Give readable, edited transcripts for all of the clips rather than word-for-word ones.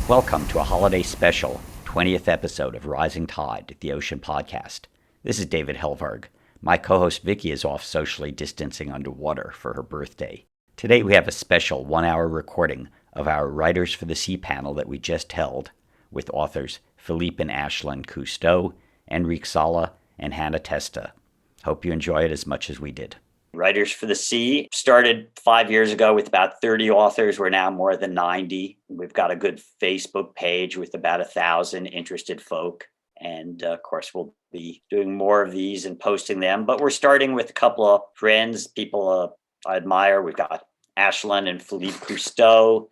Welcome to a holiday special, 20th episode of Rising Tide, the Ocean Podcast. This is David Helvarg. My co-host Vicky is off socially distancing underwater for her birthday. Today we have a special 1-hour recording of our Writers for the Sea panel that we just held with authors Philippe and Ashlan Cousteau, Enric, Sala, and Hannah Testa. Hope you enjoy it as much as we did. Writers for the Sea started 5 years ago with about 30 authors. We're now more than 90. We've got a good Facebook page with about 1,000 interested folk. And of course, we'll be doing more of these and posting them. But we're starting with a couple of friends, people I admire. We've got Ashlan and Philippe Cousteau,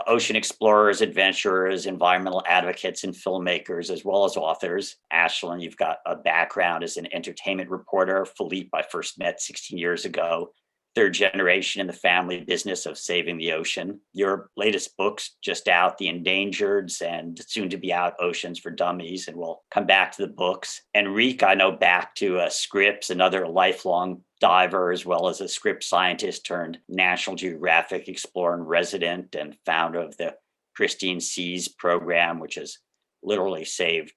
ocean explorers, adventurers, environmental advocates, and filmmakers, as well as authors. Ashlan, you've got a background as an entertainment reporter. Philippe, I first met 16 years ago, third generation in the family business of saving the ocean. Your latest book's just out, The Endangereds, and soon to be out, Oceans for Dummies, and we'll come back to the books. Enric, I know back to scripts, another lifelong diver, as well as a script scientist turned National Geographic explorer and resident and founder of the Pristine Seas program, which has literally saved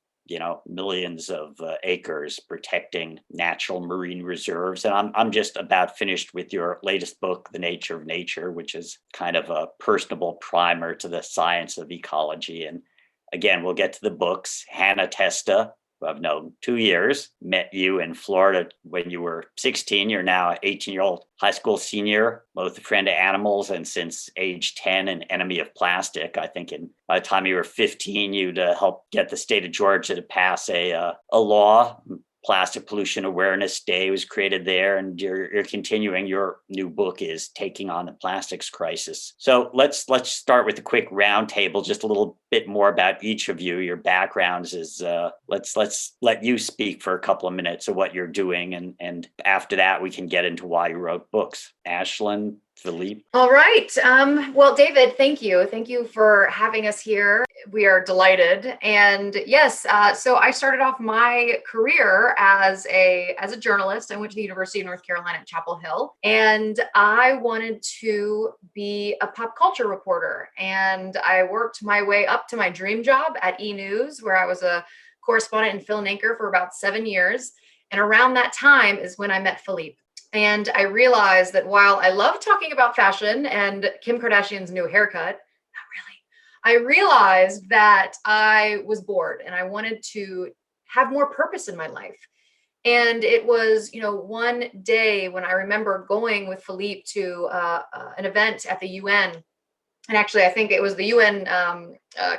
millions of acres protecting natural marine reserves. And I'm just about finished with your latest book, The Nature of Nature, which is kind of a personable primer to the science of ecology. And again, we'll get to the books. Hannah Testa, who I've known 2 years, met you in Florida when you were 16. You're now an 18-year-old high school senior, both a friend of animals and since age 10, an enemy of plastic. I think by the time you were 15, you'd help get the state of Georgia to pass a law. Plastic Pollution Awareness Day was created there, and you're continuing. Your new book is taking on the plastics crisis. So let's start with a quick roundtable, just a little bit more about each of you. Your backgrounds is let's let you speak for a couple of minutes of what you're doing, and after that we can get into why you wrote books. Ashlan, Philippe. All right. Well, David, thank you. Thank you for having us here. We are delighted. And yes, so I started off my career as a journalist. I went to the University of North Carolina at Chapel Hill, and I wanted to be a pop culture reporter. And I worked my way up to my dream job at E! News, where I was a correspondent and film anchor for about 7 years. And around that time is when I met Philippe. And I realized that while I love talking about fashion and Kim Kardashian's new haircut, not really, I realized that I was bored and I wanted to have more purpose in my life. And it was, one day when I remember going with Philippe to an event at the UN. And actually, I think it was the UN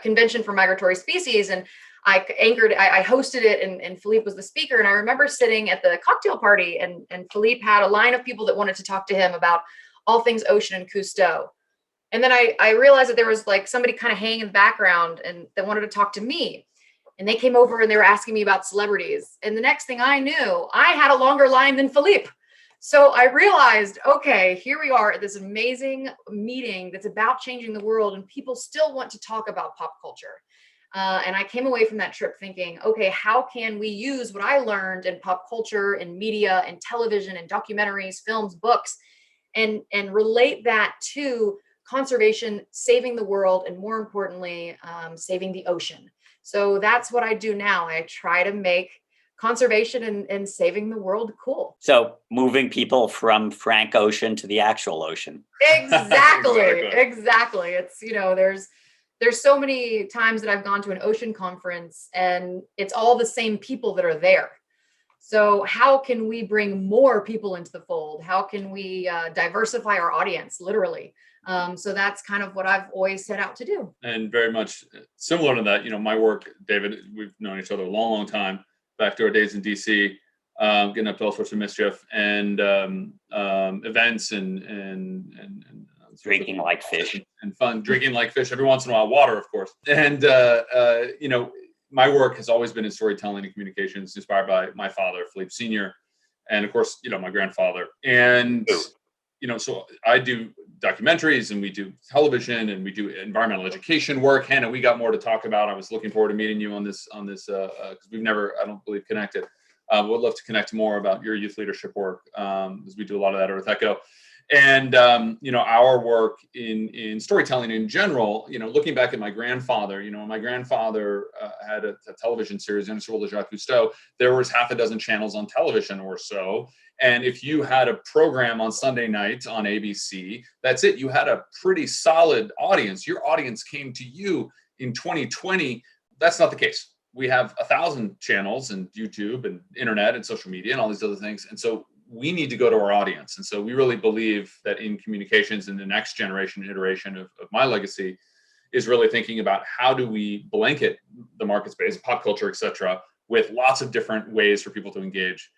Convention for Migratory Species. And I hosted it, and Philippe was the speaker. And I remember sitting at the cocktail party, and Philippe had a line of people that wanted to talk to him about all things ocean and Cousteau. And then I realized that there was like somebody kind of hanging in the background and that wanted to talk to me. And they came over and they were asking me about celebrities. And the next thing I knew, I had a longer line than Philippe. So I realized, okay, here we are at this amazing meeting that's about changing the world, and people still want to talk about pop culture. And I came away from that trip thinking, okay, how can we use what I learned in pop culture and media and television and documentaries, films, books, and relate that to conservation, saving the world, and more importantly, saving the ocean. So that's what I do now. I try to make conservation and saving the world cool. So moving people from Frank Ocean to the actual ocean. Exactly. Exactly. It's, there's so many times that I've gone to an ocean conference and it's all the same people that are there. So how can we bring more people into the fold? How can we diversify our audience, literally? So that's kind of what I've always set out to do. And very much similar to that, my work, David, we've known each other a long, long time, back to our days in DC, getting up to all sorts of mischief and events and drinking like fish and fun, drinking like fish every once in a while, water, of course. And, my work has always been in storytelling and communications, inspired by my father, Philippe Sr., and of course, my grandfather. And, so I do documentaries and we do television and we do environmental education work. Hannah, we got more to talk about. I was looking forward to meeting you on this, because we've never, I don't believe, connected. Would love to connect more about your youth leadership work, as we do a lot of that at Earth Echo. And our work in storytelling in general, looking back at my grandfather, when my grandfather had a television series, Endangereds de Jacques Cousteau, there was half a dozen channels on television or so. And if you had a program on Sunday night on ABC, that's it. You had a pretty solid audience. Your audience came to you. In 2020. That's not the case. We have 1,000 channels and YouTube and internet and social media and all these other things. And so we need to go to our audience. And so we really believe that in communications, in the next generation iteration of my legacy, is really thinking about how do we blanket the market space, pop culture, et cetera, with lots of different ways for people to engage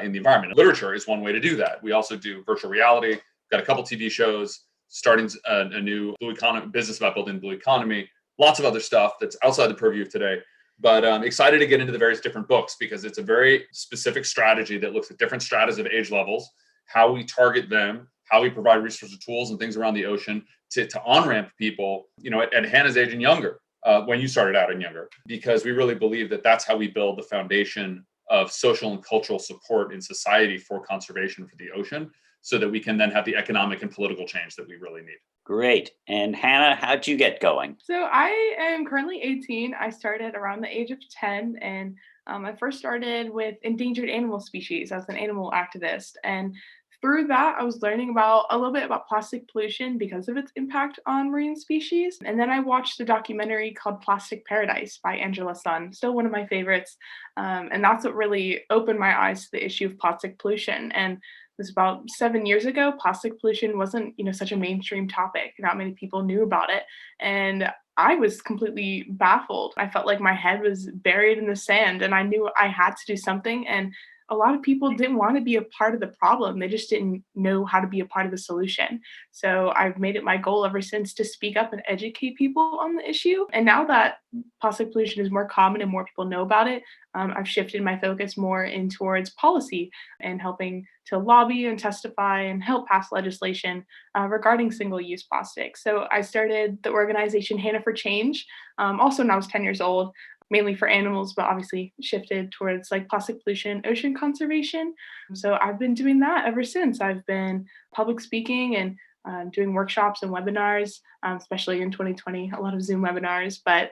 in the environment. Literature is one way to do that. We also do virtual reality, got a couple TV shows, starting a new blue economy business about building the blue economy, lots of other stuff that's outside the purview of today. But I'm excited to get into the various different books because it's a very specific strategy that looks at different stratas of age levels, how we target them, how we provide resources, tools, and things around the ocean to on-ramp people, at Hannah's age and younger, when you started out and younger, because we really believe that that's how we build the foundation of social and cultural support in society for conservation for the ocean, so that we can then have the economic and political change that we really need. Great. And Hannah, how'd you get going? So I am currently 18. I started around the age of 10, and I first started with endangered animal species as an animal activist. And through that, I was learning a little bit about plastic pollution because of its impact on marine species. And then I watched a documentary called Plastic Paradise by Angela Sun, still one of my favorites. And that's what really opened my eyes to the issue of plastic pollution. And it was about 7 years ago. Plastic pollution wasn't, such a mainstream topic. Not many people knew about it. And I was completely baffled. I felt like my head was buried in the sand, and I knew I had to do something. And a lot of people didn't want to be a part of the problem. They just didn't know how to be a part of the solution. So I've made it my goal ever since to speak up and educate people on the issue. And now that plastic pollution is more common and more people know about it, I've shifted my focus more in towards policy and helping to lobby and testify and help pass legislation regarding single-use plastic. So I started the organization Hannah for Change, also when I was 10 years old, mainly for animals, but obviously shifted towards like plastic pollution, ocean conservation. So I've been doing that ever since. I've been public speaking and doing workshops and webinars, especially in 2020, a lot of Zoom webinars, but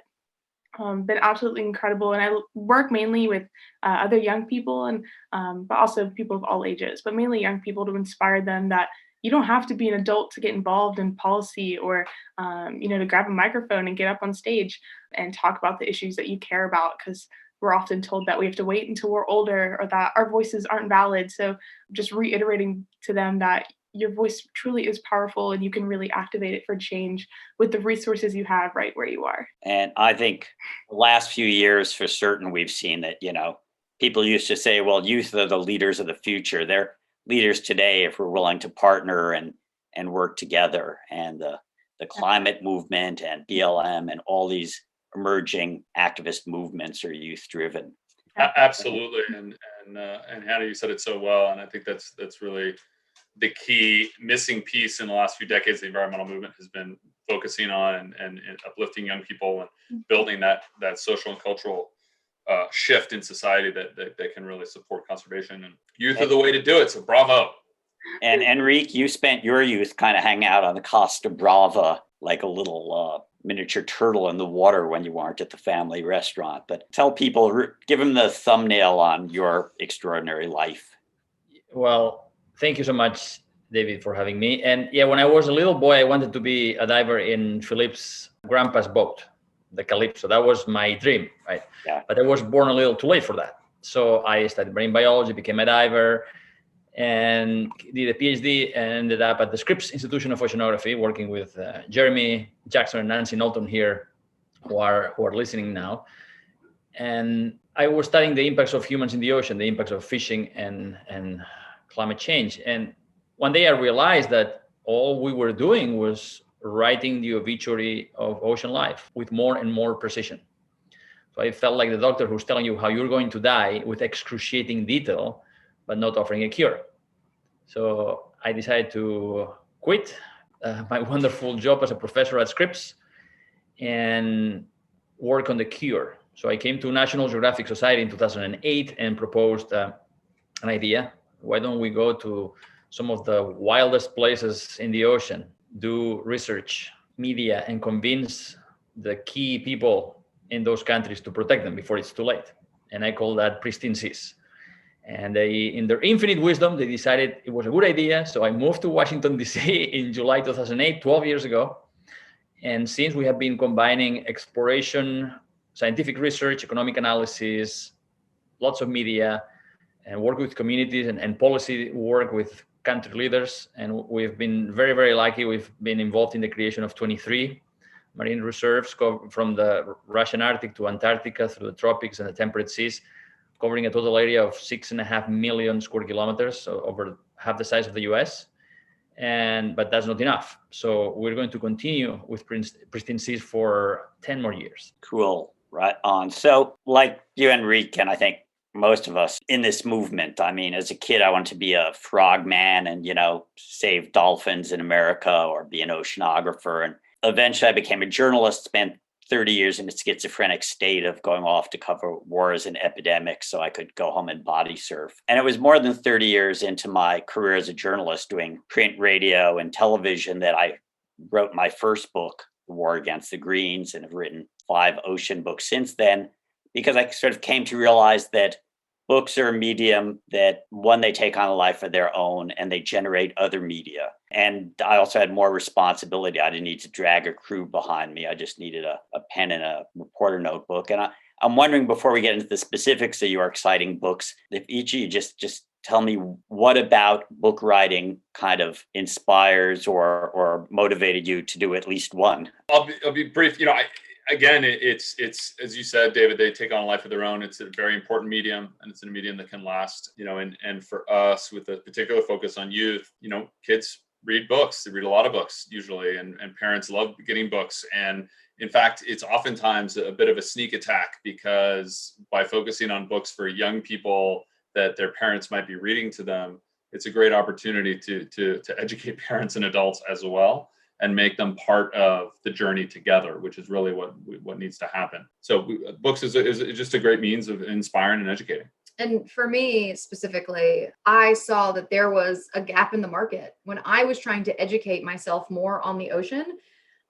been absolutely incredible. And I work mainly with other young people and but also people of all ages, but mainly young people to inspire them that you don't have to be an adult to get involved in policy or, to grab a microphone and get up on stage and talk about the issues that you care about, because we're often told that we have to wait until we're older or that our voices aren't valid. So just reiterating to them that your voice truly is powerful and you can really activate it for change with the resources you have right where you are. And I think the last few years for certain, we've seen that, people used to say, well, youth are the leaders of the future. They're leaders today if we're willing to partner and work together. And the climate movement and BLM and all these emerging activist movements are youth driven. Absolutely. And Hannah, you said it so well. And I think that's really the key missing piece in the last few decades. The environmental movement has been focusing on and uplifting young people and building that social and cultural shift in society that can really support conservation, and youth are the way to do it. So bravo. And Enric, you spent your youth kind of hanging out on the Costa Brava like a little miniature turtle in the water when you weren't at the family restaurant. But tell people, give them the thumbnail on your extraordinary life. Well, thank you so much, David, for having me. And yeah, when I was a little boy, I wanted to be a diver in Philippe's grandpa's boat, the Calypso. That was my dream, right? Yeah. But I was born a little too late for that. So I studied marine biology, became a diver, and did a PhD, and ended up at the Scripps Institution of Oceanography, working with Jeremy Jackson and Nancy Knowlton here, who are listening now. And I was studying the impacts of humans in the ocean, the impacts of fishing and climate change. And one day I realized that all we were doing was writing the obituary of ocean life with more and more precision. So I felt like the doctor who's telling you how you're going to die with excruciating detail, but not offering a cure. So I decided to quit my wonderful job as a professor at Scripps and work on the cure. So I came to National Geographic Society in 2008 and proposed an idea. Why don't we go to some of the wildest places in the ocean, do research, media, and convince the key people in those countries to protect them before it's too late. And I call that pristine seas. And they, in their infinite wisdom, they decided it was a good idea. So I moved to Washington, D.C. in July 2008, 12 years ago. And since we have been combining exploration, scientific research, economic analysis, lots of media, and work with communities and policy work with country leaders. And we've been very, very lucky. We've been involved in the creation of 23 marine reserves from the Russian Arctic to Antarctica through the tropics and the temperate seas, covering a total area of 6.5 million square kilometers, so over half the size of the US. But that's not enough. So we're going to continue with pristine seas for 10 more years. Cool. Right on. So like you, Enric, and I think most of us in this movement, I mean, as a kid, I wanted to be a frogman and, save dolphins in America or be an oceanographer. And eventually I became a journalist, spent 30 years in a schizophrenic state of going off to cover wars and epidemics so I could go home and body surf. And it was more than 30 years into my career as a journalist doing print, radio, and television that I wrote my first book, The War Against the Greens, and have written 5 ocean books since then, because I sort of came to realize that books are a medium that, one, they take on a life of their own and they generate other media. And I also had more responsibility. I didn't need to drag a crew behind me. I just needed a pen and a reporter notebook. And I'm wondering, before we get into the specifics of your exciting books, if each of you just tell me what about book writing kind of inspires or motivated you to do at least one? I'll be brief. Again, it's as you said, David, they take on a life of their own. It's a very important medium, and it's a medium that can last, and for us, with a particular focus on youth, kids read books. They read a lot of books usually, and parents love getting books. And in fact, it's oftentimes a bit of a sneak attack, because by focusing on books for young people that their parents might be reading to them, it's a great opportunity to educate parents and adults as well, and make them part of the journey together, which is really what needs to happen. So books is just a great means of inspiring and educating. And for me specifically, I saw that there was a gap in the market. When I was trying to educate myself more on the ocean,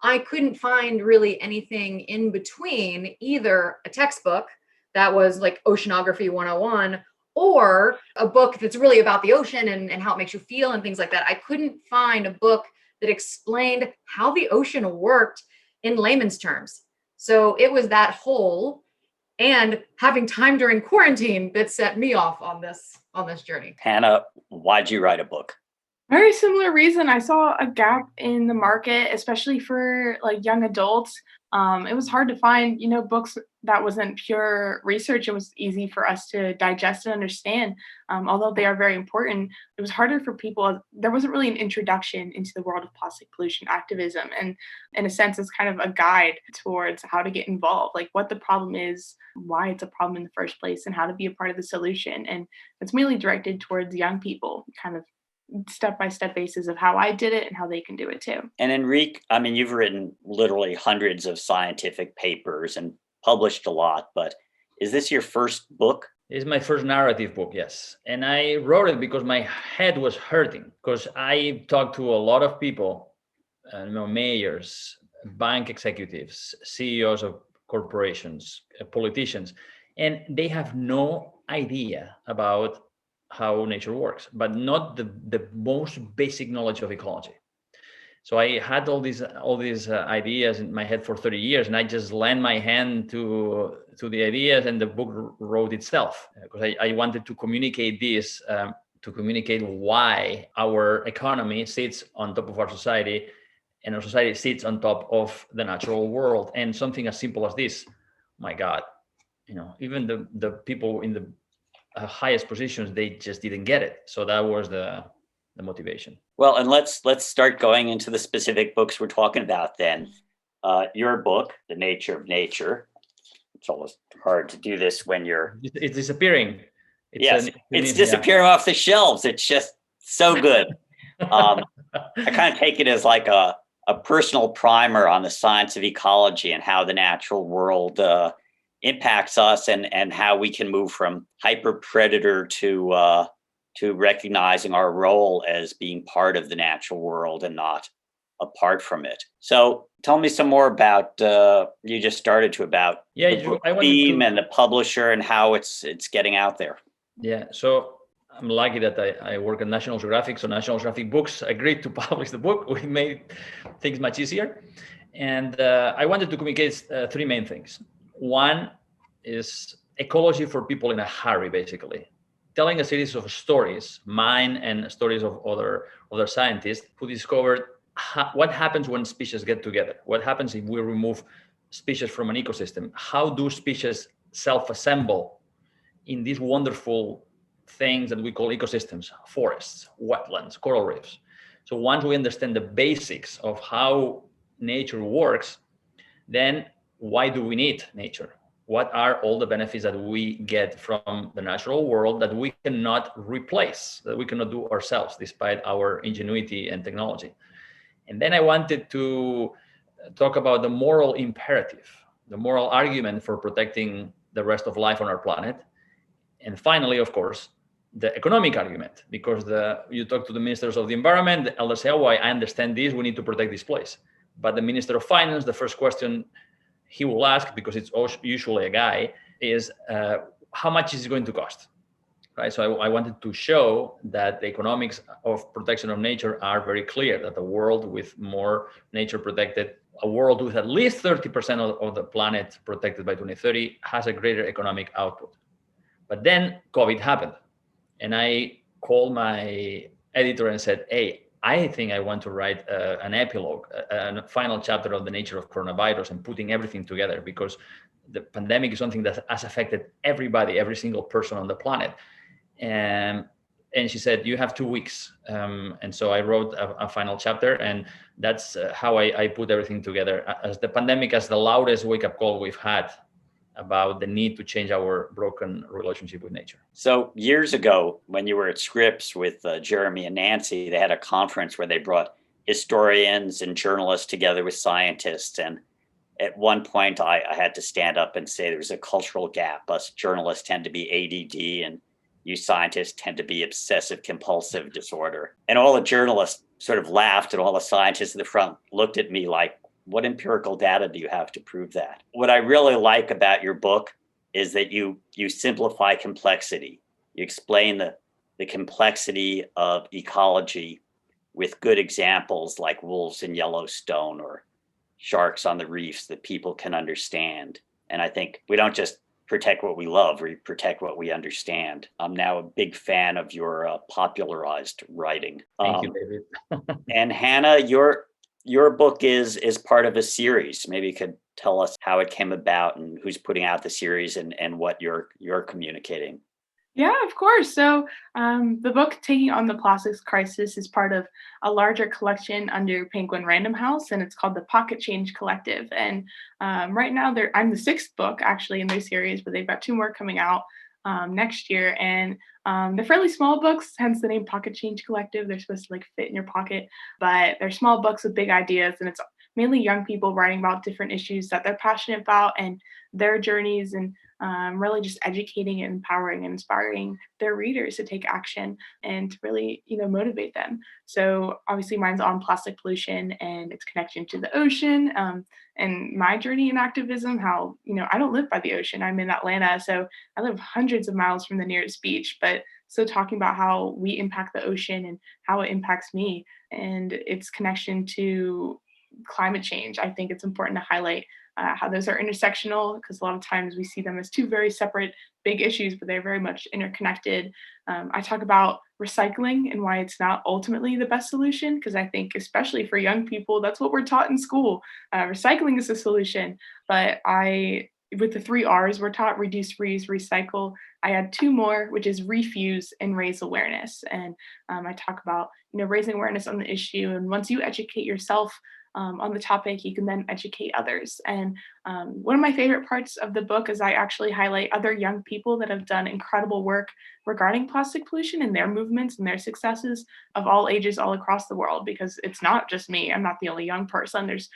I couldn't find really anything in between either a textbook that was like Oceanography 101 or a book that's really about the ocean and how it makes you feel and things like that. I couldn't find a book that explained how the ocean worked in layman's terms. So it was that hole and having time during quarantine that set me off on this journey. Hannah, why'd you write a book? Very similar reason. I saw a gap in the market, especially for like young adults. It was hard to find, books that wasn't pure research. It was easy for us to digest and understand. Although they are very important, it was harder for people. There wasn't really an introduction into the world of plastic pollution activism. And in a sense, it's kind of a guide towards how to get involved, like what the problem is, why it's a problem in the first place, and how to be a part of the solution. And it's mainly directed towards young people, kind of step-by-step basis of how I did it and how they can do it too. And Enric, I mean, you've written literally hundreds of scientific papers and published a lot, but is this your first book? It's my first narrative book, yes. And I wrote it because my head was hurting, because I talked to a lot of people, mayors, bank executives, CEOs of corporations, politicians, and they have no idea about how nature works, but not the most basic knowledge of ecology. So I had all these ideas in my head for 30 years, and I just lent my hand to the ideas, and the book wrote itself, because I wanted to communicate this, to communicate why our economy sits on top of our society, and our society sits on top of the natural world. And something as simple as this, my God, even the people in the highest positions, they just didn't get it. So that was the motivation. Well, and let's start going into the specific books we're talking about then. Your book, The Nature of Nature. It's almost hard to do this when it's disappearing. It's disappearing off the shelves. It's just so good. I kind of take it as like a personal primer on the science of ecology and how the natural world impacts us and how we can move from hyper predator to to recognizing our role as being part of the natural world and not apart from it. So tell me some more about, you just started to, about Yeah, the book I wanted theme to. and the publisher and how it's getting out there. Yeah, so I'm lucky that I work at National Geographic. So National Geographic Books agreed to publish the book. We made things much easier. And I wanted to communicate three main things. One is ecology for people in a hurry, basically. Telling a series of stories, mine and stories of other scientists who discovered what happens when species get together. What happens if we remove species from an ecosystem? How do species self-assemble in these wonderful things that we call ecosystems, forests, wetlands, coral reefs? So once we understand the basics of how nature works, then why do we need nature? What are all the benefits that we get from the natural world that we cannot replace, that we cannot do ourselves despite our ingenuity and technology? And then I wanted to talk about the moral imperative, the moral argument for protecting the rest of life on our planet. And finally, of course, the economic argument, because you talk to the ministers of the environment, they'll say, oh, I understand this, we need to protect this place. But the Minister of Finance, the first question he will ask, because it's usually a guy, is how much is it going to cost? Right? So I wanted to show that the economics of protection of nature are very clear, that a world with more nature protected, a world with at least 30% of the planet protected by 2030 has a greater economic output. But then COVID happened. And I called my editor and said, hey, I think I want to write an epilogue, a final chapter of the nature of coronavirus and putting everything together, because the pandemic is something that has affected everybody, every single person on the planet. And she said, you have 2 weeks. And so I wrote a final chapter, and that's how I put everything together. As the pandemic, as the loudest wake-up call we've had about the need to change our broken relationship with nature. So years ago, when you were at Scripps with Jeremy and Nancy, they had a conference where they brought historians and journalists together with scientists. And at one point, I had to stand up and say there's a cultural gap. Us journalists tend to be ADD, and you scientists tend to be obsessive compulsive disorder. And all the journalists sort of laughed, and all the scientists in the front looked at me like, what empirical data do you have to prove that? What I really like about your book is that you simplify complexity. You explain the complexity of ecology with good examples like wolves in Yellowstone or sharks on the reefs that people can understand. And I think we don't just protect what we love, we protect what we understand. I'm now a big fan of your popularized writing. Thank you, David. And Hannah, your book is part of a series. Maybe you could tell us how it came about and who's putting out the series and what you're communicating. Yeah, of course. So the book Taking on the Plastics Crisis is part of a larger collection under Penguin Random House, and it's called the Pocket Change Collective. And right now, I'm the 6th book actually in their series, but they've got 2 more coming out next year. And they're fairly small books, hence the name Pocket Change Collective. They're supposed to fit in your pocket, but they're small books with big ideas, and it's mainly young people writing about different issues that they're passionate about and their journeys, and really just educating and empowering and inspiring their readers to take action and to really, motivate them. So obviously mine's on plastic pollution and its connection to the ocean, and my journey in activism, how, I don't live by the ocean. I'm in Atlanta, so I live hundreds of miles from the nearest beach, but so talking about how we impact the ocean and how it impacts me and its connection to climate change. I think it's important to highlight how those are intersectional, because a lot of times we see them as 2 very separate big issues, but they're very much interconnected. I talk about recycling and why it's not ultimately the best solution, because I think especially for young people, that's what we're taught in school. Recycling is the solution, but with the 3 R's, we're taught reduce, reuse, recycle. I add 2 more, which is refuse and raise awareness. And I talk about, raising awareness on the issue. And once you educate yourself on the topic, you can then educate others. And one of my favorite parts of the book is I actually highlight other young people that have done incredible work regarding plastic pollution and their movements and their successes of all ages all across the world, because it's not just me. I'm not the only young person. There's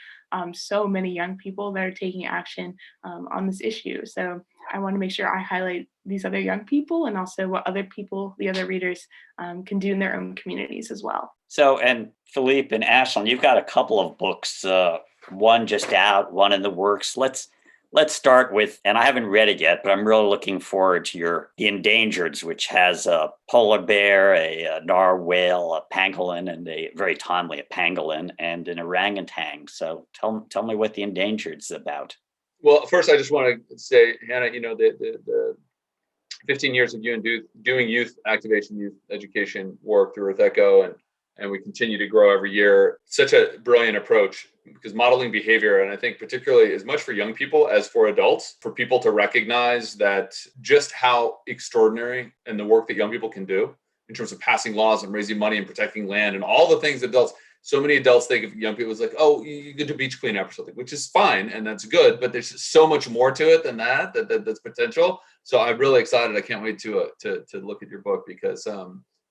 so many young people that are taking action on this issue. So I want to make sure I highlight these other young people and also what other people, the other readers, can do in their own communities as well. So, and Philippe and Ashlan, you've got a couple of books, one just out, one in the works. Let's start with, and I haven't read it yet, but I'm really looking forward to The Endangereds, which has a polar bear, a narwhal, a pangolin, and a very timely a pangolin, and an orangutan. So tell me what The Endangereds is about. Well, first, I just want to say, Hannah, the 15 years of you and doing youth activation, youth education work through Earth Echo, and we continue to grow every year. Such a brilliant approach, because modeling behavior, and I think particularly as much for young people as for adults, for people to recognize that just how extraordinary and the work that young people can do in terms of passing laws and raising money and protecting land and all the things adults. So many adults think of young people as like, oh, you get to beach cleanup or something, which is fine and that's good, but there's so much more to it than that's potential. So I'm really excited. I can't wait to look at your book, because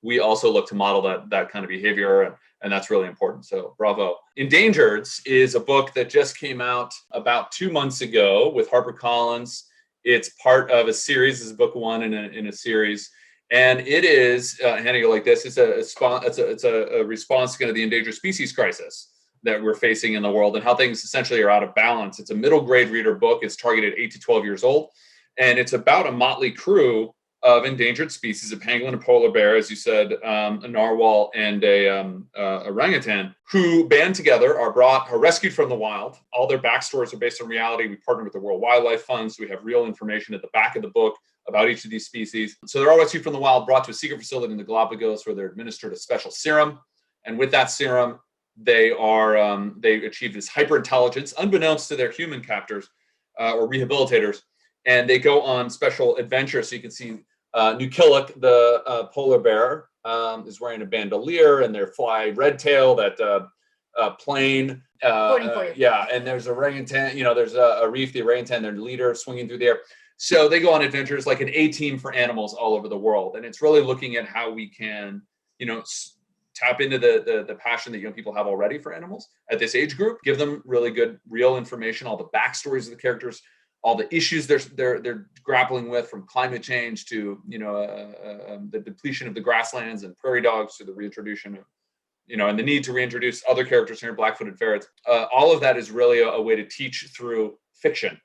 we also look to model that kind of behavior, and that's really important. So bravo. Endangereds is a book that just came out about 2 months ago with HarperCollins. It's part of a series. This is book one in a series. And it is, Hannah, you like this, it's a response to the endangered species crisis that we're facing in the world and how things essentially are out of balance. It's a middle grade reader book. It's targeted 8 to 12 years old. And it's about a motley crew of endangered species, a pangolin, a polar bear, as you said, a narwhal, and a orangutan, who band together, are rescued from the wild. All their backstories are based on reality. We partner with the World Wildlife Fund, so we have real information at the back of the book about each of these species. So they're all rescued from the wild, brought to a secret facility in the Galapagos, where they're administered a special serum. And with that serum, they achieve this hyperintelligence, unbeknownst to their human captors or rehabilitators. And they go on special adventures. So you can see Nukilik, the polar bear, is wearing a bandolier, and they fly red tail, that plane. Yeah, and there's a orangutan, there's a reef, the orangutan, their leader, swinging through the air. So they go on adventures like an A-team for animals all over the world. And it's really looking at how we can, tap into the passion that young people have already for animals at this age group, give them really good, real information, all the backstories of the characters, all the issues they're grappling with, from climate change to, the depletion of the grasslands and prairie dogs, to the reintroduction of, and the need to reintroduce other characters here, black-footed ferrets. All of that is really a way to teach through fiction.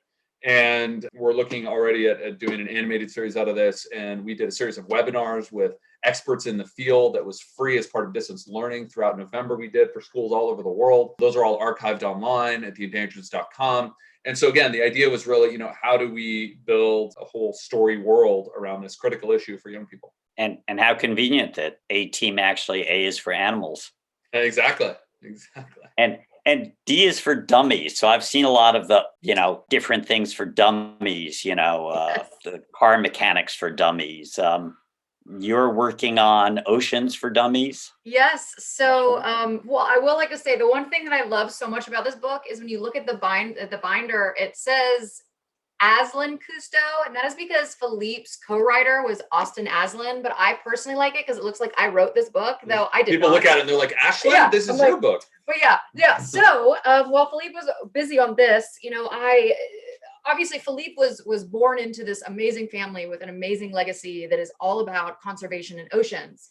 And we're looking already at doing an animated series out of this. And we did a series of webinars with experts in the field that was free as part of distance learning throughout November. We did for schools all over the world. Those are all archived online at theendangereds.com. And so again, the idea was really, how do we build a whole story world around this critical issue for young people? And how convenient that A-team actually, A is for animals. Exactly. And D is for dummies. So I've seen a lot of the, different things for dummies, the car mechanics for dummies. You're working on Oceans for Dummies? Yes. So, well, I will like to say the one thing that I love so much about this book is when you look at the binder, it says Ashlan Cousteau, and that is because Philippe's co-writer was Austin Ashlan, but I personally like it because it looks like I wrote this book, though I did People not. Look at it and they're like, Ashlan, this is your book. But yeah. So while Philippe was busy on this, obviously Philippe was born into this amazing family with an amazing legacy that is all about conservation in oceans.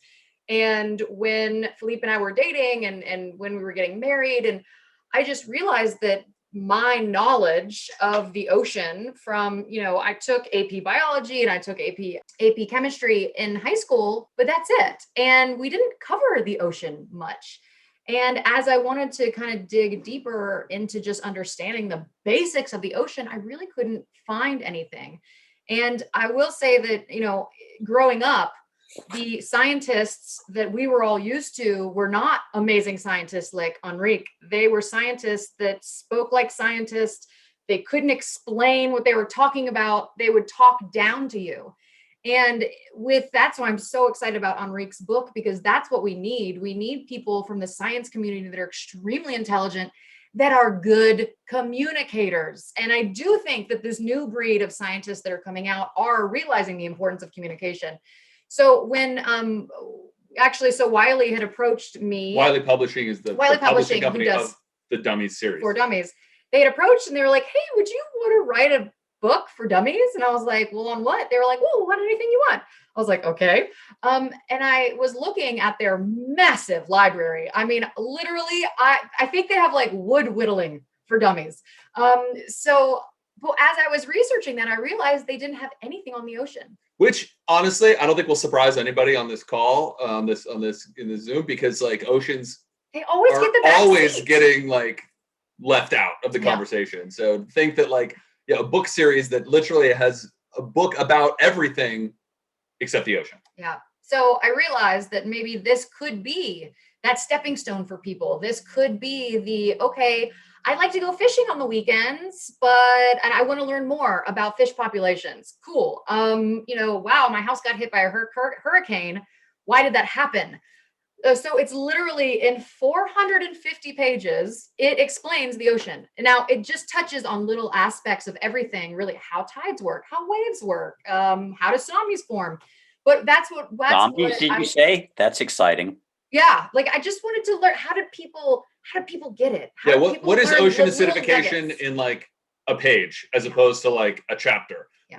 And when Philippe and I were dating and when we were getting married, and I just realized that my knowledge of the ocean from, I took AP biology and I took AP chemistry in high school, but that's it. And we didn't cover the ocean much. And as I wanted to kind of dig deeper into just understanding the basics of the ocean, I really couldn't find anything. And I will say that, growing up, the scientists that we were all used to were not amazing scientists like Enric. They were scientists that spoke like scientists. They couldn't explain what they were talking about. They would talk down to you. And that's why I'm so excited about Enric's book, because that's what we need. We need people from the science community that are extremely intelligent, that are good communicators. And I do think that this new breed of scientists that are coming out are realizing the importance of communication. So when Wiley had approached me. Wiley Publishing is the publishing company of the Dummies series. For Dummies. They had approached and they were like, hey, would you want to write book for dummies? And I was like, well, on what? They were like, well, on anything you want. I was like, okay. And I was looking at their massive library. I mean, literally, I think they have like wood whittling for dummies. So but as I was researching that, I realized they didn't have anything on the ocean. Which honestly, I don't think will surprise anybody on this call, on this in the Zoom, because like oceans, they always are get the back always seat. getting like left out of the conversation. So think that like a book series that literally has a book about everything except the ocean. Yeah. So I realized that maybe this could be that stepping stone for people. This could be okay, I like to go fishing on the weekends, and I want to learn more about fish populations. Cool. Wow, my house got hit by a hurricane. Why did that happen? So it's literally in 450 pages, it explains the ocean. Now it just touches on little aspects of everything, really, how tides work, how waves work, how do tsunamis form. But that's what you say? That's exciting. Yeah, like I just wanted to learn, how did people get it? What is ocean acidification in like a page as opposed to like a chapter? Yeah.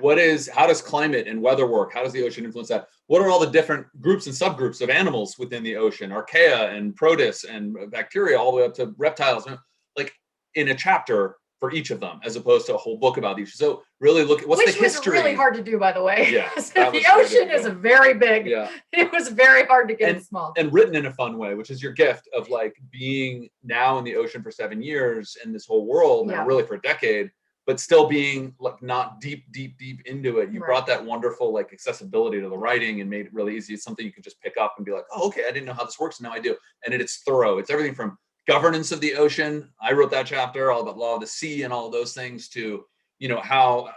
How does climate and weather work? How does the ocean influence that? What are all the different groups and subgroups of animals within the ocean? Archaea and protists and bacteria, all the way up to reptiles, like in a chapter for each of them, as opposed to a whole book about each. So really look at what's the history. Which was really hard to do, by the way. Yeah, the ocean is very big. Yeah. It was very hard to get it small. And written in a fun way, which is your gift of like being now in the ocean for 7 years in this whole world, now really for a decade, but still being like not deep into it. You brought that wonderful like accessibility to the writing and made it really easy. It's something you can just pick up and be like, oh, okay, I didn't know how this works. Now I do. And it's thorough. It's everything from governance of the ocean. I wrote that chapter, all about law of the sea and all of those things, to,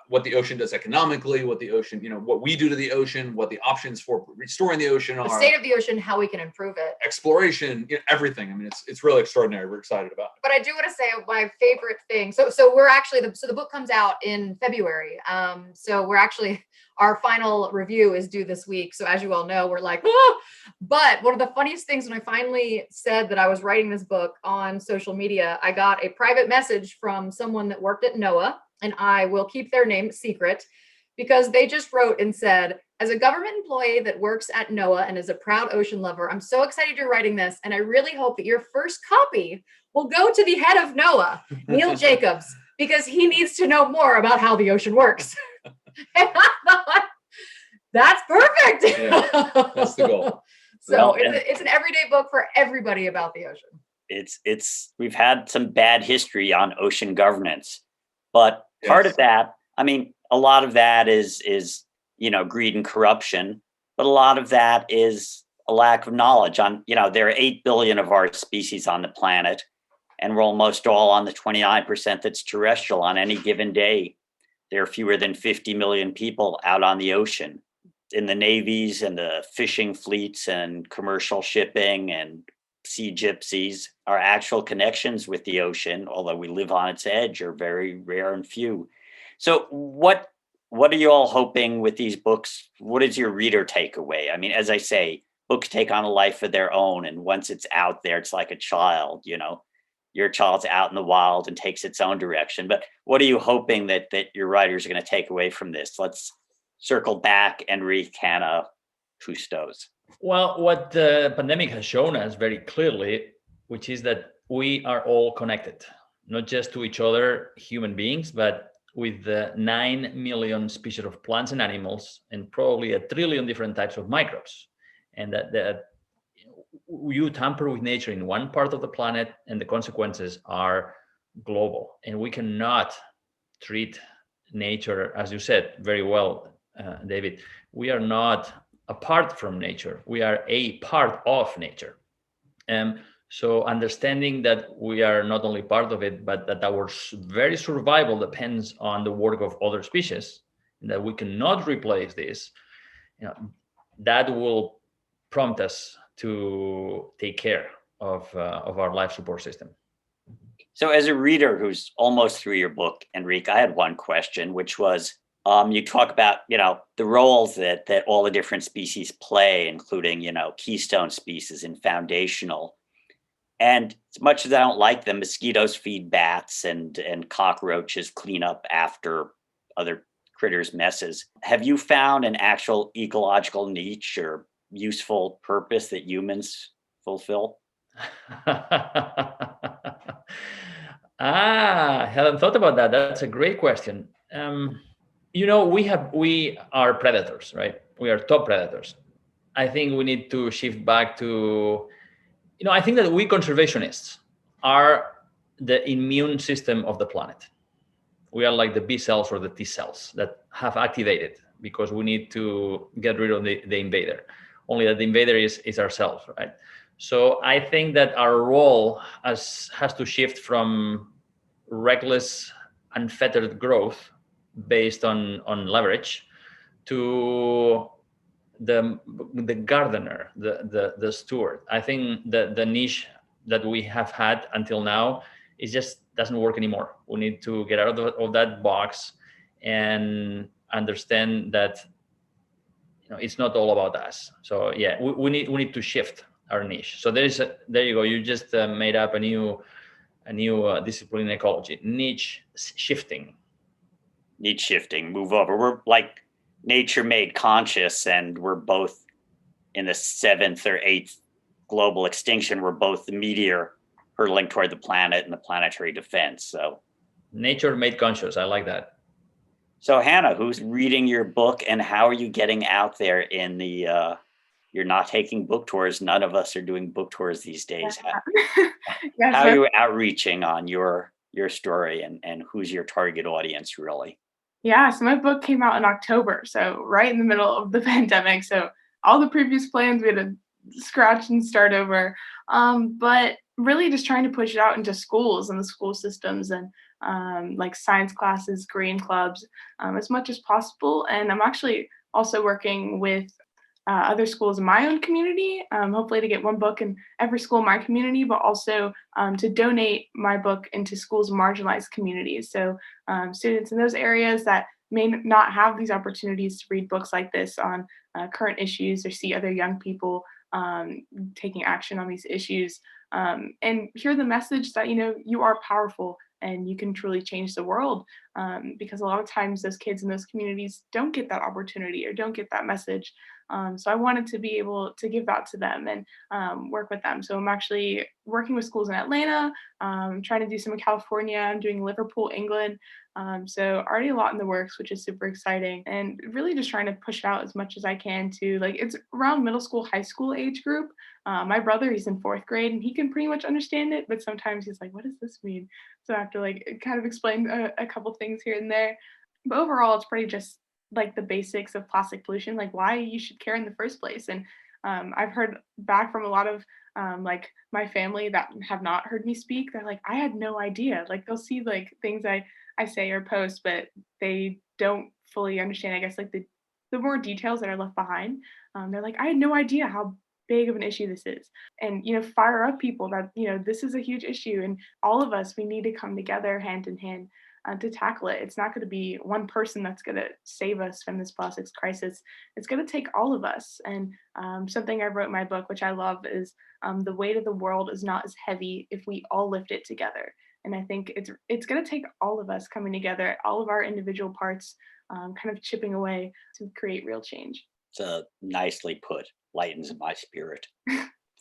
what the ocean does economically, what the ocean, what we do to the ocean, what the options for restoring the ocean are. The state of the ocean, how we can improve it. Exploration, everything. I mean, it's really extraordinary. We're excited about it. But I do want to say my favorite thing. So we're actually, the book comes out in February. So we're actually, our final review is due this week. So as you all know, we're like, But one of the funniest things, when I finally said that I was writing this book on social media, I got a private message from someone that worked at NOAA, and I will keep their name secret, because they just wrote and said, as a government employee that works at NOAA and is a proud ocean lover, I'm so excited you're writing this. And I really hope that your first copy will go to the head of NOAA, Neil Jacobs, because he needs to know more about how the ocean works. And I thought, that's perfect. Yeah, that's the goal. So it's an everyday book for everybody about the ocean. We've had some bad history on ocean governance, but part of that, I mean, a lot of that is greed and corruption, but a lot of that is a lack of knowledge on, there are 8 billion of our species on the planet, and we're almost all on the 29% that's terrestrial. On any given day, there are fewer than 50 million people out on the ocean, in the navies and the fishing fleets and commercial shipping and sea gypsies. Our actual connections with the ocean, although we live on its edge, are very rare and few. So what are you all hoping with these books? What is your reader takeaway? I mean, as I say, books take on a life of their own. And once it's out there, it's like a child, your child's out in the wild and takes its own direction. But what are you hoping that your writers are going to take away from this? Let's circle back, Enric, Hannah, Cousteau's. Well, what the pandemic has shown us very clearly, which is that we are all connected, not just to each other, human beings, but with the 9 million species of plants and animals, and probably 1 trillion different types of microbes. And that you tamper with nature in one part of the planet, and the consequences are global. And we cannot treat nature, as you said very well, David. We are not apart from nature. We are a part of nature. So understanding that we are not only part of it, but that our very survival depends on the work of other species, and that we cannot replace this, that will prompt us to take care of our life support system. So as a reader who's almost through your book, Enric, I had one question, which was, you talk about, the roles that all the different species play, including, keystone species and foundational. And as much as I don't like them, mosquitoes feed bats and cockroaches clean up after other critters' messes. Have you found an actual ecological niche or useful purpose that humans fulfill? Haven't thought about that. That's a great question. We are predators, right? We are top predators. I think we need to shift back to, I think that we conservationists are the immune system of the planet. We are like the B cells or the T cells that have activated because we need to get rid of the invader. Only that the invader is ourselves, right? So I think that our role has to shift from reckless, unfettered growth based on leverage to the gardener, the steward. I think the niche that we have had until now is just doesn't work anymore. We need to get out of that box and understand that it's not all about us. So yeah, we need to shift our niche. So there you go. You just made up a new discipline in ecology: niche shifting. Niche shifting, move over. We're like nature made conscious, and we're both in the 7th or 8th global extinction. We're both the meteor hurtling toward the planet and the planetary defense. So nature made conscious. I like that. So Hannah, who's reading your book, and how are you getting out there in the you're not taking book tours. None of us are doing book tours these days. How are you outreaching on your story, and who's your target audience really? Yeah, so my book came out in October, so right in the middle of the pandemic. So all the previous plans we had to scratch and start over. But really just trying to push it out into schools and the school systems and like science classes, green clubs, as much as possible. And I'm actually also working with other schools in my own community, hopefully to get one book in every school in my community, but also to donate my book into schools in marginalized communities. So students in those areas that may not have these opportunities to read books like this on current issues or see other young people taking action on these issues, and hear the message that, you are powerful and you can truly change the world, because a lot of times those kids in those communities don't get that opportunity or don't get that message. So I wanted to be able to give that to them and work with them. So I'm actually working with schools in Atlanta, trying to do some in California. I'm doing Liverpool, England. So already a lot in the works, which is super exciting, and really just trying to push it out as much as I can to, like, it's around middle school, high school age group. My brother, he's in 4th grade and he can pretty much understand it, but sometimes he's like, what does this mean? So I have to kind of explain a couple things here and there. But overall, it's pretty just like the basics of plastic pollution, like why you should care in the first place. And I've heard back from a lot of like my family that have not heard me speak. They're like, I had no idea. Like they'll see like things I say or post, but they don't fully understand, I guess, like the more details that are left behind. They're like, I had no idea how big of an issue this is. And, fire up people that, this is a huge issue. And all of us, we need to come together hand in hand to tackle it. It's not going to be one person that's going to save us from this plastics crisis. It's going to take all of us. And something I wrote in my book, which I love, is the weight of the world is not as heavy if we all lift it together. And I think it's going to take all of us coming together, all of our individual parts, kind of chipping away to create real change. It's nicely put. Lightens my spirit.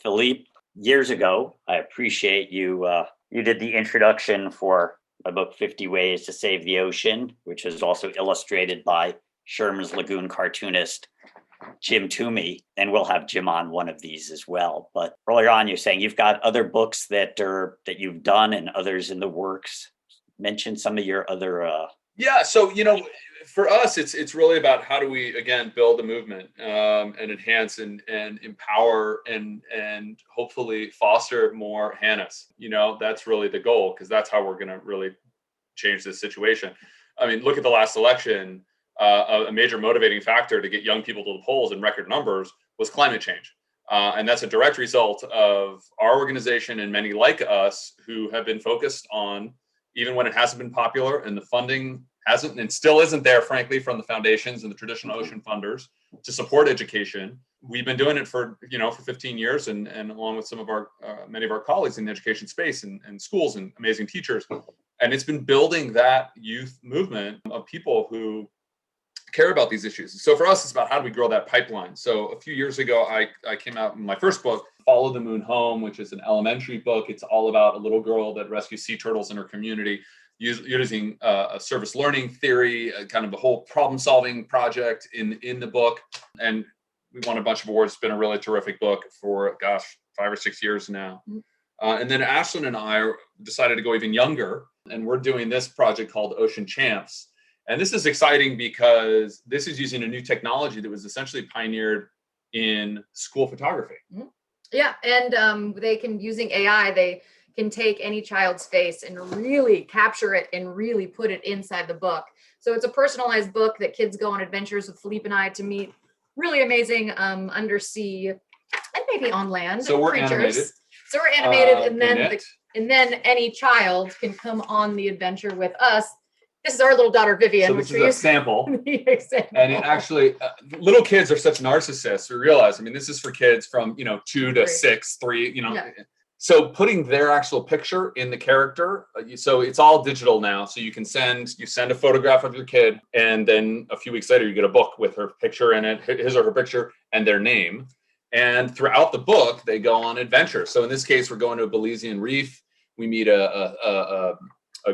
Philippe, years ago, I appreciate you. You did the introduction for my book, 50 Ways to Save the Ocean, which is also illustrated by Sherman's Lagoon cartoonist Jim Toomey, and we'll have Jim on one of these as well. But earlier on, you're saying you've got other books that you've done and others in the works. Mention some of your other. Yeah, so for us, it's really about how do we again build a movement and enhance and empower and hopefully foster more Hannahs. That's really the goal, because that's how we're going to really change this situation. I mean, look at the last election. A major motivating factor to get young people to the polls in record numbers was climate change. And that's a direct result of our organization and many like us who have been focused on, even when it hasn't been popular and the funding hasn't and still isn't there, frankly, from the foundations and the traditional ocean funders to support education. We've been doing it for 15 years and along with some of our, many of our colleagues in the education space and schools and amazing teachers, And it's been building that youth movement of people who care about these issues. So for us, it's about how do we grow that pipeline. So a few years ago, I came out in my first book, Follow the Moon Home, which is an elementary book. It's all about a little girl that rescues sea turtles in her community using a service learning theory, kind of a whole problem solving project in the book. And we won a bunch of awards. It's been a really terrific book for, 5 or 6 years now. And then Ashlan and I decided to go even younger. And we're doing this project called Ocean Champs. And this is exciting because this is using a new technology that was essentially pioneered in school photography. Yeah, and they can, using AI, they can take any child's face and really capture it and really put it inside the book. So it's a personalized book that kids go on adventures with Philippe and I to meet really amazing undersea and maybe on land So we're creatures. animated. So we're animated, and then any child can come on the adventure with us. This is our little daughter Vivian. So this is a sample. Example. And it actually, little kids are such narcissists. We realize, I mean, this is for kids from, 2 to 6, 3, Yeah. So putting their actual picture in the character. So it's all digital now. So you send a photograph of your kid, and then a few weeks later, you get a book with her picture in it, his or her picture and their name. And throughout the book, they go on adventures. So in this case, we're going to a Belizean reef. We meet a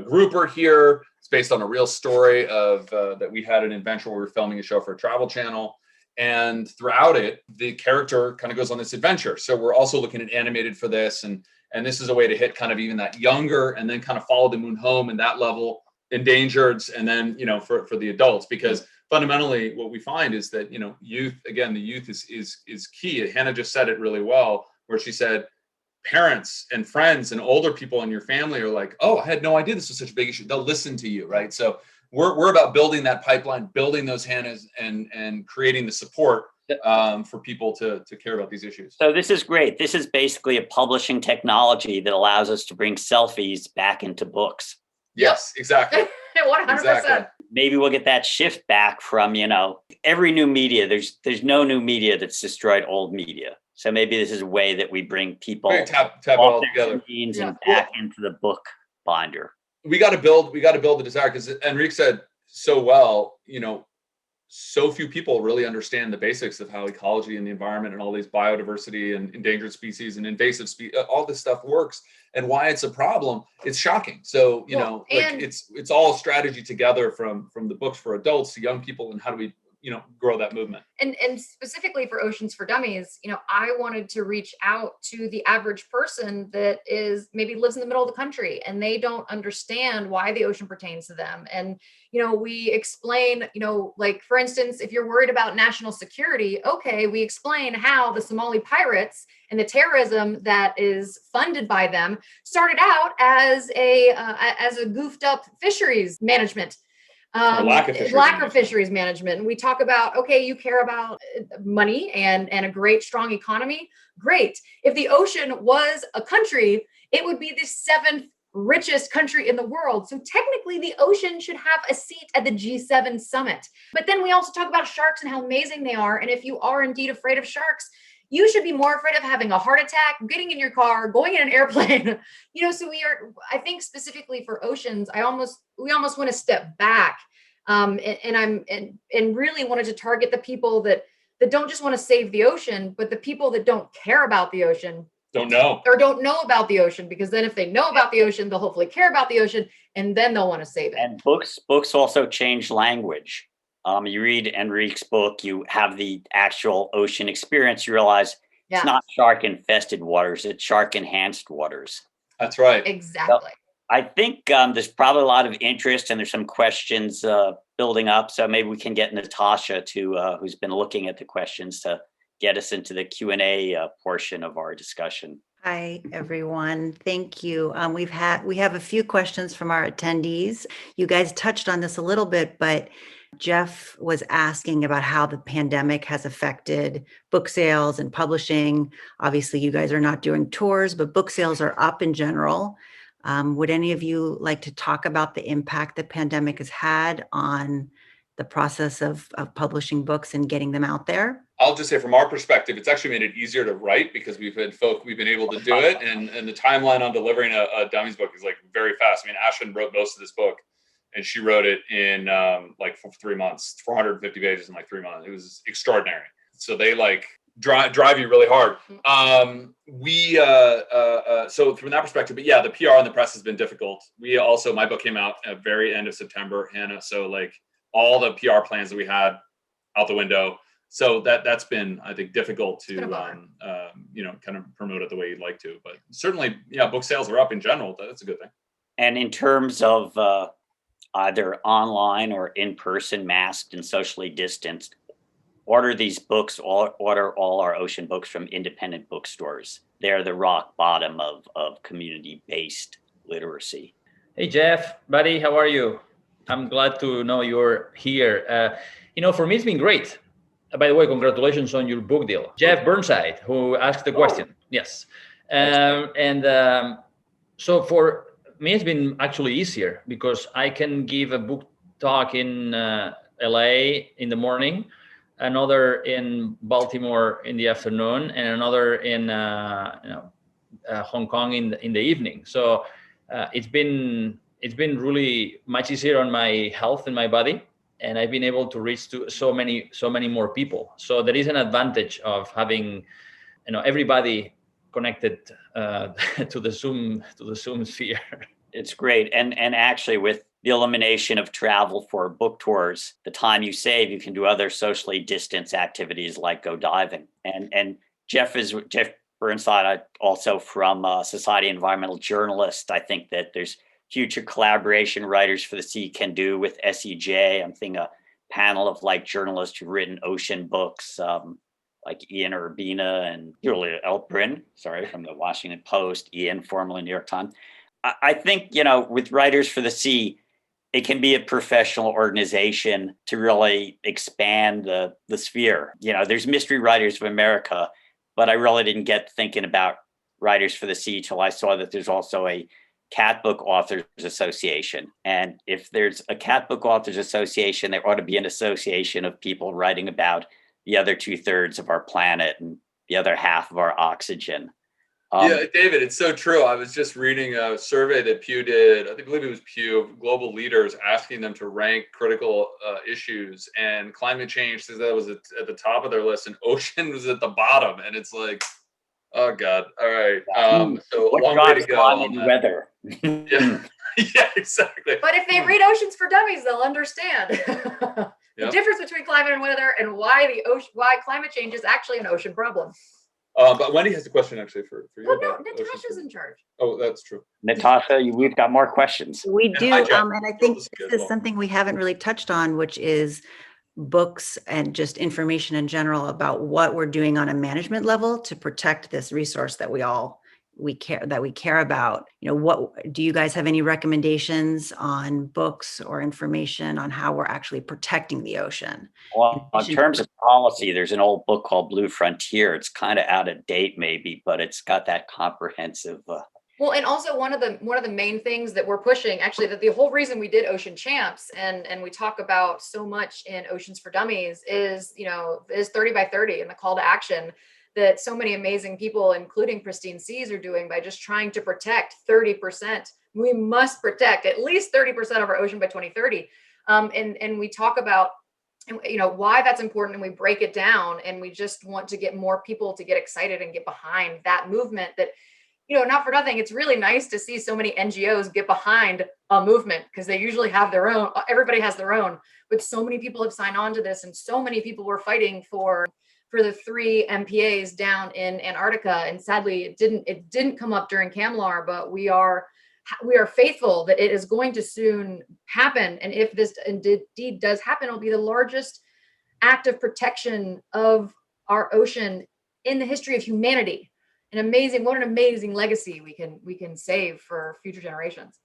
grouper here. It's based on a real story of that we had an adventure where we were filming a show for a travel channel. And throughout it, the character kind of goes on this adventure. So we're also looking at animated for this. And this is a way to hit kind of even that younger, and then kind of Follow the Moon Home and that level, Endangereds, and then, for the adults. Because fundamentally what we find is that, youth, again, the youth is key. Hannah just said it really well, where she said, parents and friends and older people in your family are like, oh, I had no idea this was such a big issue. They'll listen to you, right? So we're about building that pipeline, building those Hannahs, and creating the support for people to care about these issues. So this is great. This is basically a publishing technology that allows us to bring selfies back into books. Yes, exactly. 100%. Exactly. Maybe we'll get that shift back from, every new media. There's no new media that's destroyed old media. So maybe this is a way that we bring people tap it all together and back into the book binder. We got to build the desire, because Enric said so well, so few people really understand the basics of how ecology and the environment and all these biodiversity and endangered species and invasive species, all this stuff works, and why it's a problem. It's shocking. So, it's all strategy together from the books for adults to young people, and how do we, grow that movement. And specifically for Oceans for Dummies, I wanted to reach out to the average person that maybe lives in the middle of the country and they don't understand why the ocean pertains to them. And, we explain, like, for instance, if you're worried about national security, okay, we explain how the Somali pirates and the terrorism that is funded by them started out as a goofed up fisheries management. Lack of fisheries management. And we talk about, okay, you care about money and a great, strong economy. Great. If the ocean was a country, it would be the 7th richest country in the world. So technically the ocean should have a seat at the G7 summit. But then we also talk about sharks and how amazing they are. And if you are indeed afraid of sharks, you should be more afraid of having a heart attack, getting in your car, going in an airplane. So I think specifically for oceans, we almost want to step back. And really wanted to target the people that don't just want to save the ocean, but the people that don't care about the ocean. Don't know about the ocean, because then if they know about the ocean, they'll hopefully care about the ocean, and then they'll want to save it. And books also change language. You read Enric's book, you have the actual ocean experience, you realize it's not shark infested waters, it's shark enhanced waters. That's right. Exactly. So I think there's probably a lot of interest, and there's some questions building up. So maybe we can get Natasha who's been looking at the questions, to get us into the Q&A portion of our discussion. Hi, everyone. Thank you. We have a few questions from our attendees. You guys touched on this a little bit, but Jeff was asking about how the pandemic has affected book sales and publishing. Obviously, you guys are not doing tours, but book sales are up in general. Would any of you like to talk about the impact the pandemic has had on the process of publishing books and getting them out there? I'll just say from our perspective, it's actually made it easier to write because we've been able to do it. And the timeline on delivering a Dummies book is like very fast. I mean, Ashlan wrote most of this book and she wrote it in for 3 months, 450 pages in like 3 months. It was extraordinary. So they like drive you really hard. So from that perspective, but yeah, the PR and the press has been difficult. My book came out at very end of September, Hannah. So like all the PR plans that we had out the window. So that's been, I think, difficult to, kind of promote it the way you'd like to. But certainly, yeah, book sales are up in general. That's a good thing. And in terms of either online or in person, masked and socially distanced, order these books. Order all our ocean books from independent bookstores. They're the rock bottom of community-based literacy. Hey, Jeff, buddy, how are you? I'm glad to know you're here. For me, it's been great. By the way, congratulations on your book deal. Jeff Burnside, who asked the question. Yes. So for me, it's been actually easier because I can give a book talk in LA in the morning, another in Baltimore in the afternoon, and another in Hong Kong in the evening. So it's been really much easier on my health and my body. And I've been able to reach to so many more people. So there is an advantage of having, everybody connected to the Zoom sphere. It's great, and actually with the elimination of travel for book tours, the time you save, you can do other socially distanced activities like go diving. And Jeff Burnside, also from Society of Environmental Journalists. I think that there's future collaboration Writers for the Sea can do with SEJ. I'm thinking a panel of like journalists who've written ocean books, like Ian Urbina and Julia Elprin, from the Washington Post, Ian, formerly New York Times. I think, with Writers for the Sea, it can be a professional organization to really expand the sphere. There's Mystery Writers of America, but I really didn't get thinking about Writers for the Sea till I saw that there's also a Cat Book Authors Association. And if there's a Cat Book Authors Association, there ought to be an association of people writing about the other 2/3 of our planet and the other half of our oxygen. Yeah, David, it's so true. I was just reading a survey that Pew did. I believe it was Pew, of global leaders, asking them to rank critical issues. And climate change says that was at the top of their list, and ocean was at the bottom. And it's like, oh God! All right. So a long way to go on that. Weather. Yeah. Yeah, exactly. But if they read Oceans for Dummies, they'll understand the difference between climate and weather, and why climate change is actually an ocean problem. But Wendy has a question actually for you. Oh no, Natasha's in charge. Oh, that's true. Natasha, we've got more questions. We do, and I think this is something we haven't really touched on, which is books and just information in general about what we're doing on a management level to protect this resource that we care about. What do you guys have any recommendations on books or information on how we're actually protecting the ocean? Well, in terms of policy, there's an old book called Blue Frontier. It's kind of out of date maybe, but it's got that comprehensive well, and also one of the main things that we're pushing, actually, that the whole reason we did Ocean Champs and we talk about so much in Oceans for Dummies is 30 by 30 and the call to action that so many amazing people, including Pristine Seas, are doing by just trying to protect 30%. We must protect at least 30% of our ocean by 2030. And we talk about why that's important, and we break it down, and we just want to get more people to get excited and get behind that movement. That not for nothing, it's really nice to see so many NGOs get behind a movement, because they usually have their own. Everybody has their own, but so many people have signed on to this, and so many people were fighting for the 3 MPAs down in Antarctica. And sadly, it didn't come up during CAMLAR, but we are faithful that it is going to soon happen. And if this indeed does happen, it'll be the largest act of protection of our ocean in the history of humanity. What an amazing legacy we can save for future generations.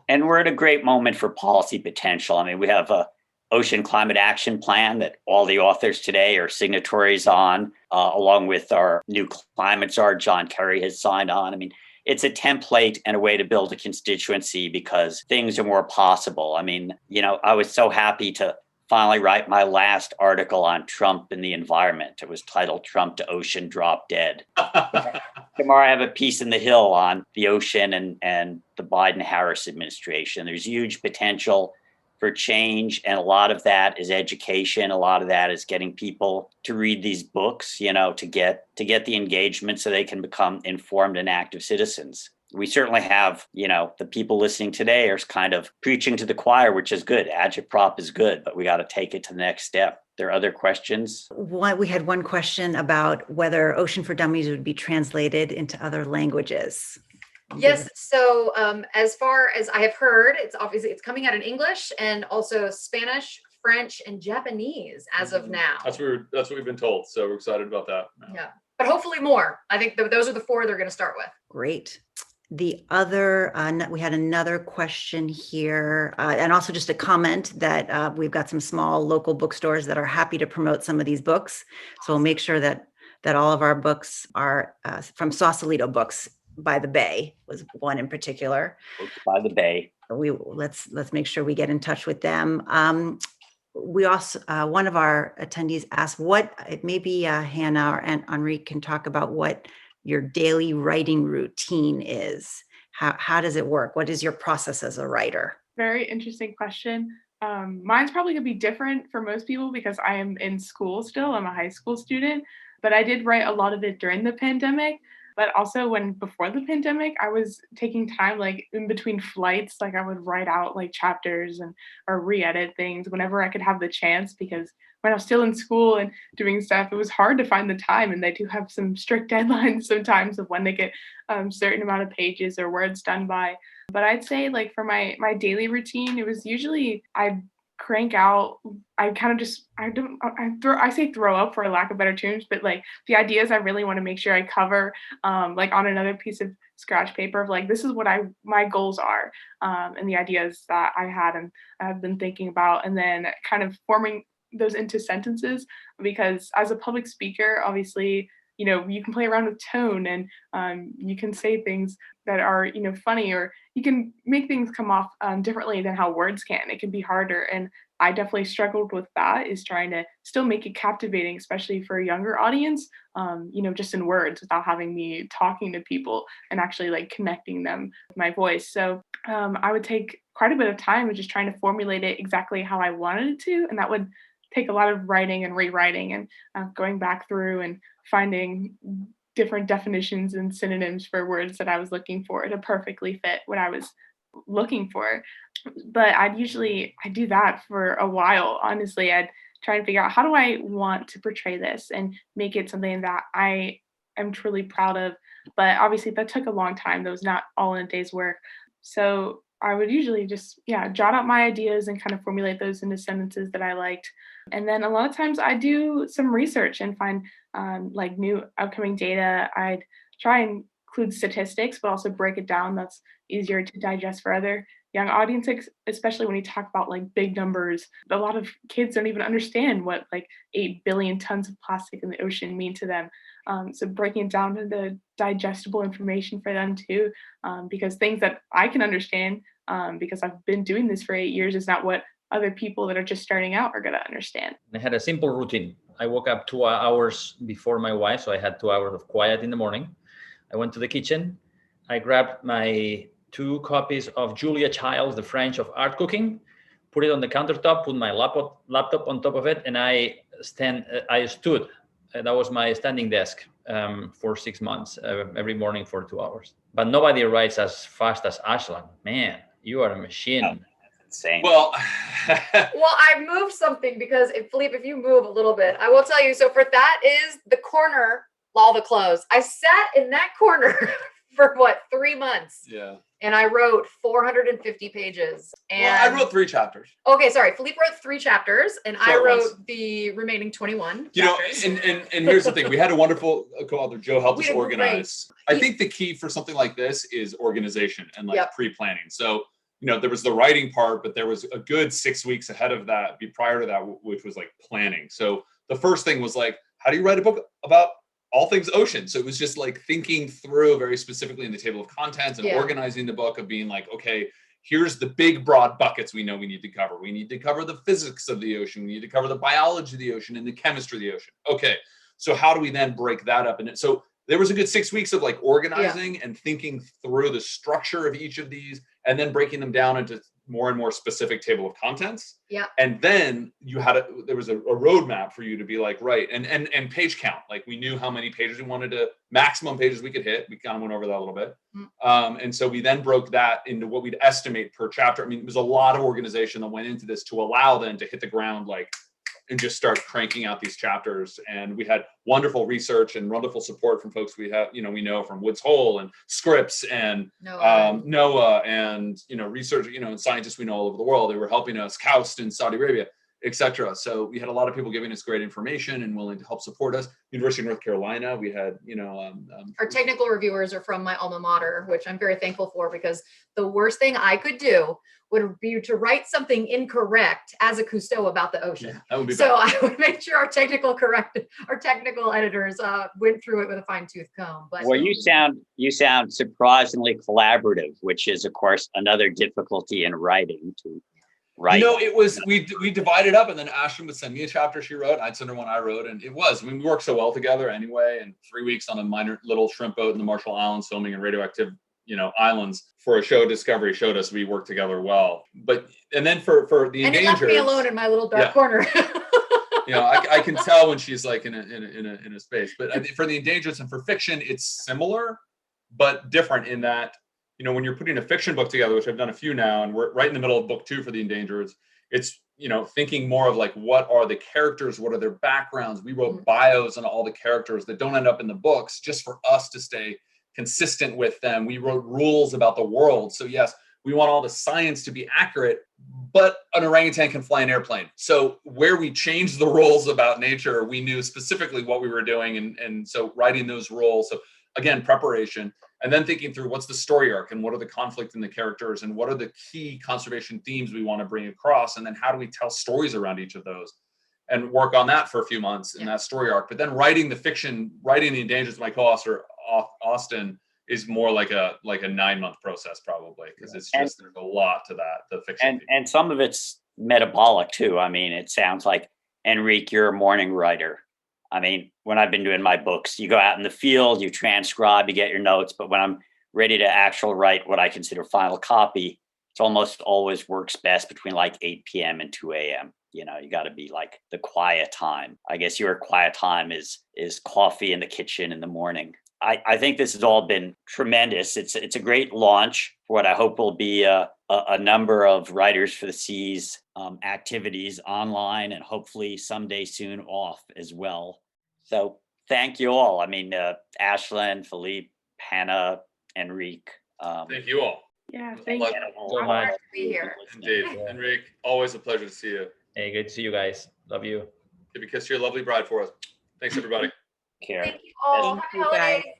And we're at a great moment for policy potential. I mean, we have a Ocean Climate Action Plan that all the authors today are signatories on, along with our new climate czar, John Kerry, has signed on. I mean, it's a template and a way to build a constituency because things are more possible. I mean, I was so happy to finally write my last article on Trump and the environment. It was titled Trump to Ocean Drop Dead. Tomorrow I have a piece in The Hill on the ocean and the Biden-Harris administration. There's huge potential for change, and a lot of that is education. A lot of that is getting people to read these books, to get the engagement so they can become informed and active citizens. We certainly have, the people listening today are kind of preaching to the choir, which is good. Agitprop is good, but we got to take it to the next step. There are other questions? We had one question about whether Ocean for Dummies would be translated into other languages. Yes. So as far as I have heard, it's coming out in English and also Spanish, French, and Japanese as of now. That's what we've been told. So we're excited about that. Yeah. But hopefully more. I think those are the 4 they're going to start with. Great. The other, we had another question here, and also just a comment that we've got some small local bookstores that are happy to promote some of these books. So we'll make sure that all of our books are from Sausalito Books by the Bay was one in particular. Books by the Bay. Let's make sure we get in touch with them. We also, one of our attendees asked maybe Hannah or Enric can talk about what your daily writing routine is. How does it work? What is your process as a writer? Very interesting question. Mine's probably gonna be different for most people because I am in school still. I'm a high school student, but I did write a lot of it during the pandemic. But also before the pandemic, I was taking time, like in between flights, like I would write out like chapters or re-edit things whenever I could have the chance, because when I was still in school and doing stuff, it was hard to find the time. And they do have some strict deadlines sometimes of when they get certain amount of pages or words done by. But I'd say like for my daily routine, it was usually I'd crank out. I kind of just, I say throw up for lack of better terms, but like the ideas I really want to make sure I cover like on another piece of scratch paper of like, this is what my goals are and the ideas that I had and I've been thinking about, and then kind of forming those into sentences, because as a public speaker, obviously, you can play around with tone and you can say things that are, funny, or you can make things come off differently than how words can. It can be harder. And I definitely struggled with that, is trying to still make it captivating, especially for a younger audience, just in words without having me talking to people and actually like connecting them with my voice. So I would take quite a bit of time just trying to formulate it exactly how I wanted it to. And that would take a lot of writing and rewriting and going back through and finding different definitions and synonyms for words that I was looking for to perfectly fit what I was looking for. But I do that for a while. Honestly, I'd try and figure out, how do I want to portray this and make it something that I am truly proud of. But obviously that took a long time. That was not all in a day's work. So I would usually just, jot out my ideas and kind of formulate those into sentences that I liked. And then a lot of times I do some research and find like new upcoming data. I'd try and include statistics, but also break it down. That's easier to digest for other young audiences, especially when you talk about like big numbers. A lot of kids don't even understand what like 8 billion tons of plastic in the ocean mean to them. So breaking it down to the digestible information for them too, because things that I can understand, because I've been doing this for 8 years, is not what other people that are just starting out are going to understand. I had a simple routine. I woke up 2 hours before my wife, so I had 2 hours of quiet in the morning. I went to the kitchen. I grabbed my 2 copies of Julia Child's The French of Art Cooking, put it on the countertop, put my laptop on top of it, and I stood. That was my standing desk for 6 months, every morning for 2 hours. But nobody writes as fast as Ashlan. Man, you are a machine. Oh, that's insane. Well, I moved something because Philippe, if you move a little bit, I will tell you. So that is the corner, all the clothes. I sat in that corner for 3 months? Yeah. And I wrote 450 pages. And I wrote 3 chapters. Okay, sorry. Philippe wrote 3 chapters, and I wrote ones. The remaining 21 You chapters. know, and here's the thing. We had a wonderful co-author. Joe helped We us did organize. I think the key for something like this is organization and like pre-planning. So, there was the writing part, but there was a good 6 weeks ahead of that, prior to that, which was like planning. So the first thing was like, how do you write a book about all things ocean? So it was just like thinking through very specifically in the table of contents and organizing the book, of being like, okay, here's the big broad buckets we know we need to cover. We need to cover the physics of the ocean. We need to cover the biology of the ocean and the chemistry of the ocean. Okay, so how do we then break that up? And so there was a good 6 weeks of like organizing and thinking through the structure of each of these, and then breaking them down into more and more specific table of contents. Yeah. And then there was a roadmap for you to be like, right. And page count. Like we knew how many pages we wanted to, maximum pages we could hit. We kind of went over that a little bit. And so we then broke that into what we'd estimate per chapter. I mean, it was a lot of organization that went into this to allow them to hit the ground like, and just start cranking out these chapters. And we had wonderful research and wonderful support from folks we know from Woods Hole and Scripps and NOAA and, research, and scientists we know all over the world. They were helping us, Cousteau in Saudi Arabia, etc. So we had a lot of people giving us great information and willing to help support us. University of North Carolina, we had, our technical reviewers are from my alma mater, which I'm very thankful for, because the worst thing I could do would be to write something incorrect as a Cousteau about the ocean. Yeah, that would be so bad. I would make sure our technical editors went through it with a fine tooth comb. But well, you sound surprisingly collaborative, which is of course another difficulty in writing to write. It was, we divided up, and then Ashlan would send me a chapter she wrote, I'd send her one I wrote, and we worked so well together anyway. And 3 weeks on a minor little shrimp boat in the Marshall Islands filming in radioactive islands for a show Discovery showed us we worked together well. And then for the Endangereds, and he left me alone in my little dark corner. I can tell when she's like in a space. But for the Endangereds and for fiction, it's similar but different in that when you're putting a fiction book together, which I've done a few now, and we're right in the middle of book 2 for the Endangereds, it's thinking more of like, what are the characters, what are their backgrounds. We wrote bios on all the characters that don't end up in the books just for us to stay consistent with them. We wrote rules about the world. So yes, we want all the science to be accurate, but an orangutan can fly an airplane. So where we changed the rules about nature, we knew specifically what we were doing. And so writing those rules. So again, preparation, and then thinking through what's the story arc and what are the conflict in the characters and what are the key conservation themes we want to bring across. And then how do we tell stories around each of those and work on that for a few months in that story arc. But then writing the fiction, writing the Endangereds with my co-author, Austin, is more like a 9-month process probably, because it's just there's a lot to that, the fiction. And some of it's metabolic too. I mean, it sounds like, Enric, you're a morning writer. I mean, when I've been doing my books, you go out in the field, you transcribe, you get your notes, but when I'm ready to actually write what I consider final copy, it almost always works best between like 8 p.m. and 2 a.m. You got to be like the quiet time. I guess your quiet time is coffee in the kitchen in the morning. I think this has all been tremendous. It's a great launch for what I hope will be a number of Writers for the Seas activities online, and hopefully someday soon off as well. So thank you all. I mean, Ashlan, Philippe, Hannah, Enric. Thank you all. Yeah, thank you so much. To be here. Indeed. Enric, always a pleasure to see you. Hey, good to see you guys. Love you. Give a kiss to your lovely bride for us. Thanks, everybody. Care. Thank you all. Thank Happy you, holidays. guys.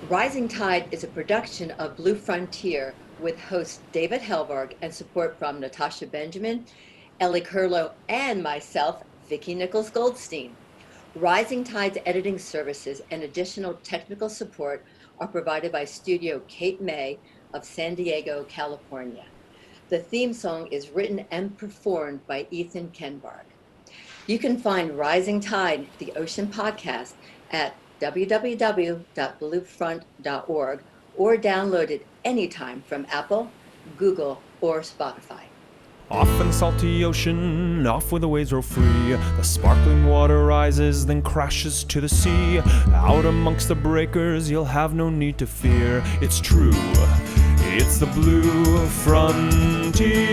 Rising Tide is a production of Blue Frontier with host David Helberg and support from Natasha Benjamin, Ellie Curlow, and myself, Vicki Nichols-Goldstein. Rising Tide's editing services and additional technical support are provided by Studio Kate May of San Diego, California. The theme song is written and performed by Ethan Kenbarg. You can find Rising Tide, the Ocean Podcast, at www.bluefront.org or download it anytime from Apple, Google, or Spotify. Off in the salty ocean, off where the waves roll free, the sparkling water rises, then crashes to the sea. Out amongst the breakers, you'll have no need to fear. It's true, it's the blue frontier.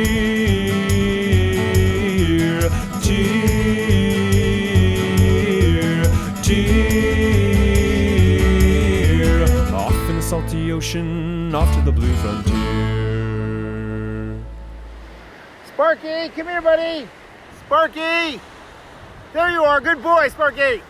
Off in the salty ocean, off to the blue frontier. Sparky, come here, buddy. Sparky! There you are. Good boy, Sparky.